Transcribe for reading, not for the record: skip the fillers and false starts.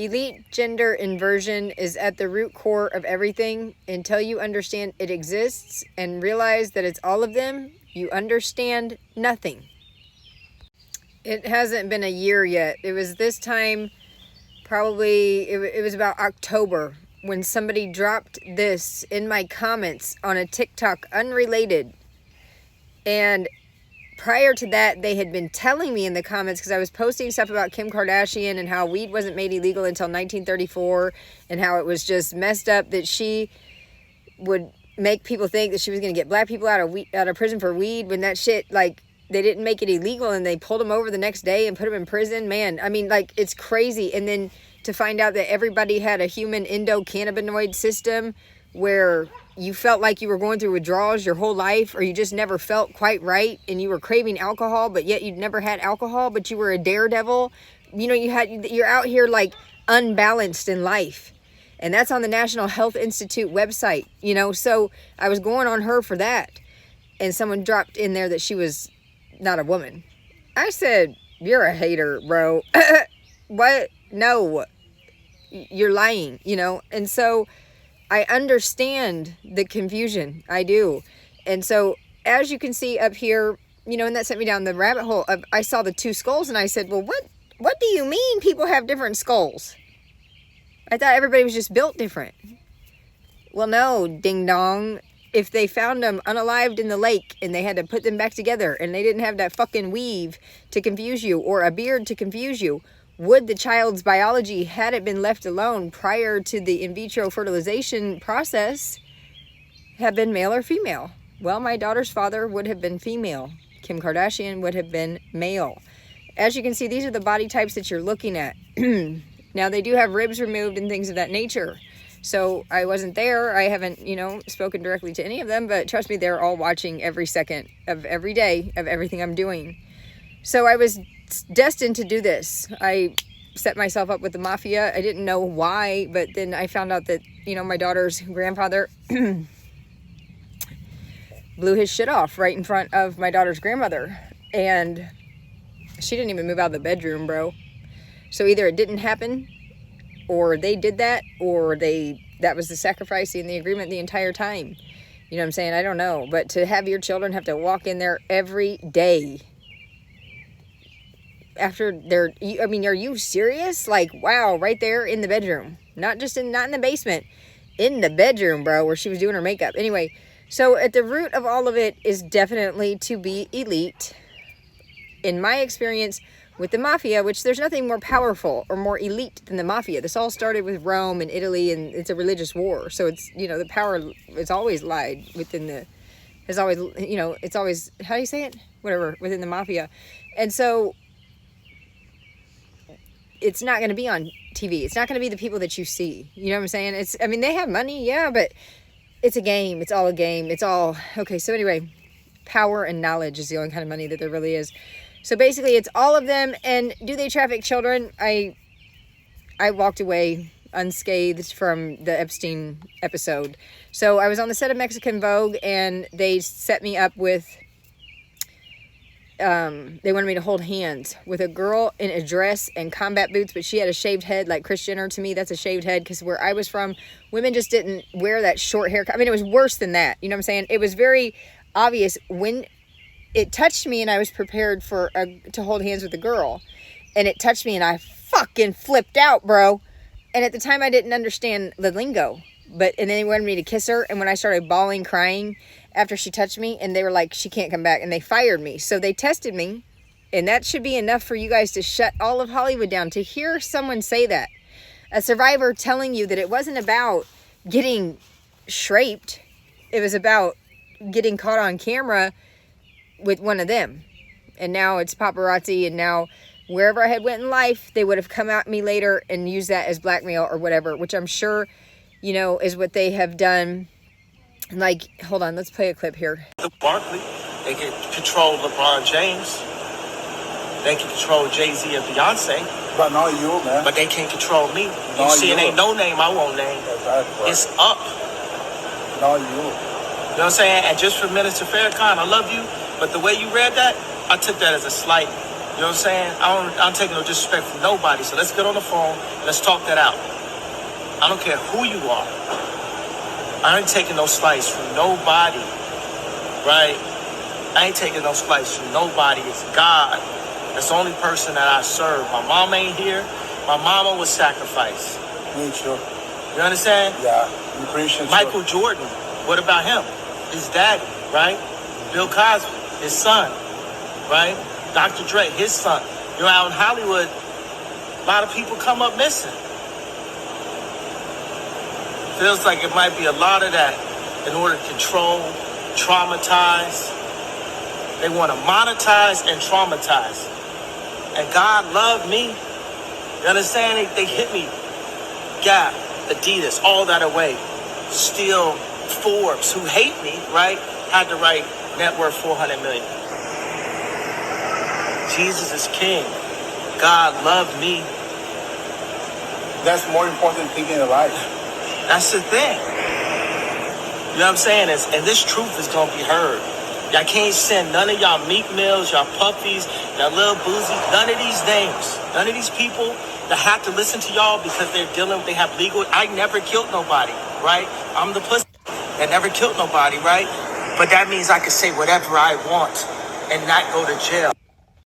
Elite gender inversion is at the root core of everything. Until you understand it exists and realize that it's all of them, you understand nothing. It hasn't been a year yet. It was this time, probably, it was about October, when somebody dropped this in my comments on a TikTok unrelated. And prior to that, they had been telling me in the comments, because I was posting stuff about Kim Kardashian and how weed wasn't made illegal until 1934, and how it was just messed up that she would make people think that she was going to get black people out of prison for weed, when that shit, like, they didn't make it illegal and they pulled him over the next day and put him in prison. Man, I mean, like, it's crazy. And then to find out that everybody had a human endocannabinoid system where you felt like you were going through withdrawals your whole life, or you just never felt quite right and you were craving alcohol, but yet you'd never had alcohol, but you were a daredevil. You know, you're out here like unbalanced in life. And that's on the National Health Institute website, you know. So I was going on her for that. And someone dropped in there that she was not a woman. I said, you're a hater, bro. What? No. You're lying, you know. And so I understand the confusion. I do. And so as you can see up here, you know, and that sent me down the rabbit hole of, I saw the two skulls and I said, well, what do you mean people have different skulls? I thought everybody was just built different. Well, no, ding dong. If they found them unalived in the lake and they had to put them back together and they didn't have that fucking weave to confuse you or a beard to confuse you, would the child's biology, had it been left alone prior to the in vitro fertilization process, have been male or female? Well, my daughter's father would have been female. Kim Kardashian would have been male. As you can see, these are the body types that you're looking at. Now, they do have ribs removed and things of that nature. So I wasn't there. I haven't, you know, spoken directly to any of them, but trust me, they're all watching every second of every day of everything I'm doing. So I was destined to do this. I set myself up with the mafia. I didn't know why, but then I found out that, you know, my daughter's grandfather blew his shit off right in front of my daughter's grandmother. And she didn't even move out of the bedroom, bro. So either it didn't happen, or they did that, or that was the sacrifice in the agreement the entire time. You know what I'm saying? I don't know. But to have your children have to walk in there every day after I mean, are you serious? Like, wow, right there in the bedroom. Not in the basement, in the bedroom, bro, where she was doing her makeup. Anyway, so at the root of all of it is definitely to be elite. In my experience with the mafia, which there's nothing more powerful or more elite than the mafia. This all started with Rome and Italy, and it's a religious war. So it's, you know, the power is always lied within has always, you know, it's always, how do you say it? Whatever, within the mafia. And so it's not going to be on TV. It's not going to be the people that you see. You know what I'm saying? I mean, they have money, yeah, but it's a game. It's all a game. It's all, okay, so anyway, power and knowledge is the only kind of money that there really is. So basically, it's all of them. And do they traffic children? I walked away unscathed from the Epstein episode. So I was on the set of Mexican Vogue, and they set me up with, they wanted me to hold hands with a girl in a dress and combat boots, but she had a shaved head like Kris Jenner. To me, that's a shaved head, because where I was from, women just didn't wear that short hair. I mean, it was worse than that. You know what I'm saying? It was very obvious when it touched me, and I was prepared to hold hands with a girl, and it touched me, and I fucking flipped out, bro. And at the time, I didn't understand the lingo, and then they wanted me to kiss her, and when I started bawling, crying after she touched me, and they were like, she can't come back, and they fired me. So they tested me, and that should be enough for you guys to shut all of Hollywood down. To hear someone say that, a survivor telling you that it wasn't about getting shraped, it was about getting caught on camera with one of them. And now it's paparazzi, and now wherever I had went in life, they would have come at me later and used that as blackmail or whatever, which I'm sure, you know, is what they have done. Like, hold on, let's play a clip here. Barkley, they can control LeBron James. They can control Jay-Z and Beyonce. But not you, man. But they can't control me. You see, it ain't no name I won't name. Exactly. It's up. Not you. You know what I'm saying? And just for Minister Farrakhan, I love you. But the way you read that, I took that as a slight, You know what I'm saying? I don't take no disrespect from nobody. So let's get on the phone. Let's talk that out. I don't care who you are. I ain't taking no slice from nobody, right? I ain't taking no slice from nobody. It's God. That's the only person that I serve. My mom ain't here. My mama was sacrificed. Me too. You understand? Yeah, we appreciate Michael you. Jordan, what about him? His daddy, right? Bill Cosby, his son, right? Dr. Dre, his son. You know, out in Hollywood, a lot of people come up missing. Feels like it might be a lot of that in order to control, traumatize. They want to monetize and traumatize. And God loved me. You understand? They hit me. Gap, Adidas, all that away. Still, Forbes, who hate me, right? Had to write net worth 400 million. Jesus is king. God loved me. That's more important thing in life. That's the thing. You know what I'm saying? And this truth is going to be heard. Y'all can't send none of y'all meat meals, y'all puppies, y'all little boozy, none of these names, none of these people that have to listen to y'all because they have legal. I never killed nobody, right? I'm the pussy that never killed nobody, right? But that means I can say whatever I want and not go to jail.